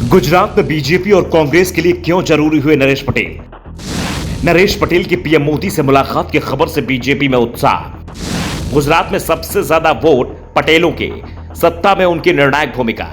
गुजरात में बीजेपी और कांग्रेस के लिए क्यों जरूरी हुए नरेश पटेल। नरेश पटेल की पीएम मोदी से मुलाकात की खबर से बीजेपी में उत्साह। गुजरात में सबसे ज्यादा वोट पटेलों के, सत्ता में उनकी निर्णायक भूमिका।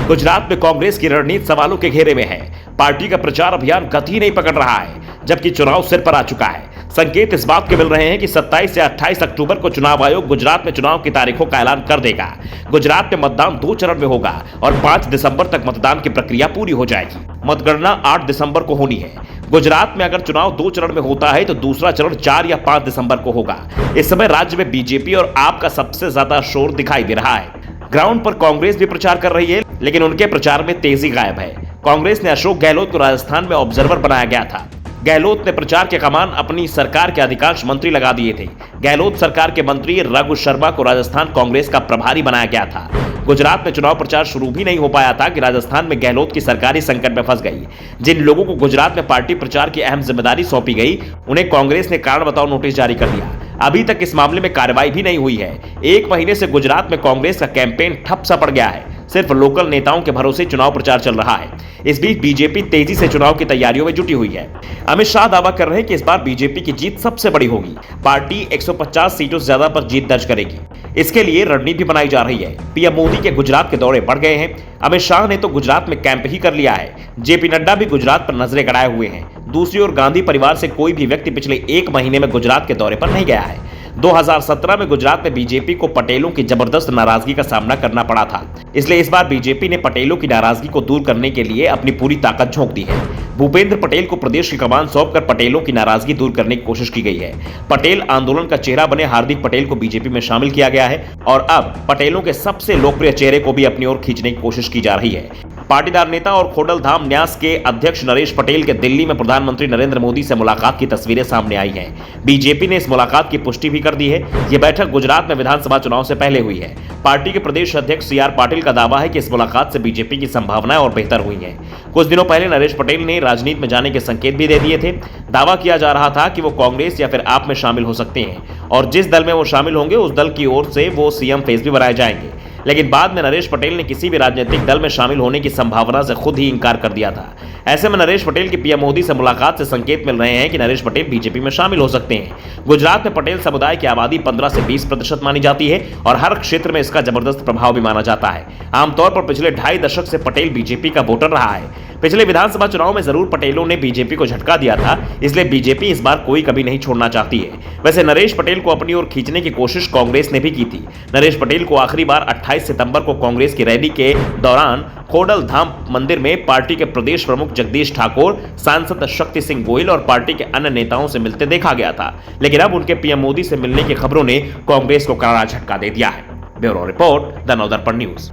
गुजरात में कांग्रेस की रणनीति सवालों के घेरे में है। पार्टी का प्रचार अभियान गति नहीं पकड़ रहा है, जबकि चुनाव सिर पर आ चुका है। संकेत इस बात के मिल रहे हैं कि 27 से 28 अक्टूबर को चुनाव आयोग गुजरात में चुनाव की तारीखों का ऐलान कर देगा। गुजरात में मतदान 2 चरण में होगा और 5 दिसंबर तक मतदान की प्रक्रिया पूरी हो जाएगी। मतगणना 8 दिसंबर को होनी है। गुजरात में अगर चुनाव 2 चरण में होता है तो दूसरा चरण 4 या 5 दिसंबर को होगा। इस समय राज्य में बीजेपी और आप का सबसे ज्यादा शोर दिखाई दे रहा है। ग्राउंड पर कांग्रेस भी प्रचार कर रही है, लेकिन उनके प्रचार में तेजी गायब है। कांग्रेस ने अशोक गहलोत को राजस्थान में ऑब्जर्वर बनाया गया था। गहलोत ने प्रचार के कमान अपनी सरकार के अधिकांश मंत्री लगा दिए थे। गहलोत सरकार के मंत्री रघु शर्मा को राजस्थान कांग्रेस का प्रभारी बनाया गया था। गुजरात में चुनाव प्रचार शुरू भी नहीं हो पाया था कि राजस्थान में गहलोत की सरकारी संकट में फंस गई। जिन लोगों को गुजरात में पार्टी प्रचार की अहम जिम्मेदारी सौंपी गई, उन्हें कांग्रेस ने कारण बताओ नोटिस जारी कर दिया। अभी तक इस मामले में कार्रवाई भी नहीं हुई है। 1 महीने से गुजरात में कांग्रेस का कैंपेन ठप सा पड़ गया है। सिर्फ लोकल नेताओं के भरोसे चुनाव प्रचार चल रहा है। इस बीच बीजेपी तेजी से चुनाव की तैयारियों में जुटी हुई है। अमित शाह दावा कर रहे हैं कि इस बार बीजेपी की जीत सबसे बड़ी होगी। पार्टी 150 सीटों से ज्यादा पर जीत दर्ज करेगी। इसके लिए रणनीति बनाई जा रही है। पीएम मोदी के गुजरात के दौरे बढ़ गए हैं। अमित शाह ने तो गुजरात में कैंप ही कर लिया है। जेपी नड्डा भी गुजरात पर नजरें गड़ाए हुए हैं। दूसरी ओर गांधी परिवार से कोई भी व्यक्ति पिछले 1 महीने में गुजरात के दौरे पर नहीं गया है। 2017 में गुजरात में बीजेपी को पटेलों की जबरदस्त नाराजगी का सामना करना पड़ा था। इसलिए इस बार बीजेपी ने पटेलों की नाराजगी को दूर करने के लिए अपनी पूरी ताकत झोंक दी है। भूपेंद्र पटेल को प्रदेश की कमान सौंपकर पटेलों की नाराजगी दूर करने की कोशिश की गई है। पटेल आंदोलन का चेहरा बने हार्दिक पटेल को बीजेपी में शामिल किया गया है और अब पटेलों के सबसे लोकप्रिय चेहरे को भी अपनी ओर खींचने की कोशिश की जा रही है। पाटीदार नेता और खोडलधाम न्यास के अध्यक्ष नरेश पटेल के दिल्ली में प्रधानमंत्री नरेंद्र मोदी से मुलाकात की तस्वीरें सामने आई हैं। बीजेपी ने इस मुलाकात की पुष्टि भी कर दी है। यह बैठक गुजरात में विधानसभा चुनाव से पहले हुई है। पार्टी के प्रदेश अध्यक्ष सीआर पाटिल का दावा है कि इस मुलाकात से बीजेपी की संभावनाएं और बेहतर हुई हैं। कुछ दिनों पहले नरेश पटेल ने राजनीति में जाने के संकेत भी दे दिए थे। दावा किया जा रहा था कि वो कांग्रेस या फिर आप में शामिल हो सकते हैं और जिस दल में वो शामिल होंगे उस दल की ओर से वो सीएम फेस भी बनाए जाएंगे। लेकिन बाद में नरेश पटेल ने किसी भी राजनीतिक दल में शामिल होने की संभावना से खुद ही इंकार कर दिया था। ऐसे में नरेश पटेल की पीएम मोदी से मुलाकात से संकेत मिल रहे हैं कि नरेश पटेल बीजेपी में शामिल हो सकते हैं। गुजरात में पटेल समुदाय की आबादी 15 से 20% मानी जाती है और हर क्षेत्र में इसका जबरदस्त प्रभाव भी माना जाता है। आमतौर पर पिछले 2.5 दशक से पटेल बीजेपी का वोटर रहा है। पिछले विधानसभा चुनाव में जरूर पटेलों ने बीजेपी को झटका दिया था, इसलिए बीजेपी इस बार कोई कभी नहीं छोड़ना चाहती है। वैसे नरेश पटेल को अपनी ओर खींचने की कोशिश कांग्रेस ने भी की थी। नरेश पटेल को आखिरी बार 28 सितंबर को कांग्रेस की रैली के दौरान खोडलधाम मंदिर में पार्टी के प्रदेश प्रमुख जगदीश ठाकुर, सांसद शक्ति सिंह गोयल और पार्टी के अन्य नेताओं से मिलते देखा गया था। लेकिन अब उनके पीएम मोदी से मिलने की खबरों ने कांग्रेस को करारा झटका दे दिया है। Bureau report, the Navdarpan news.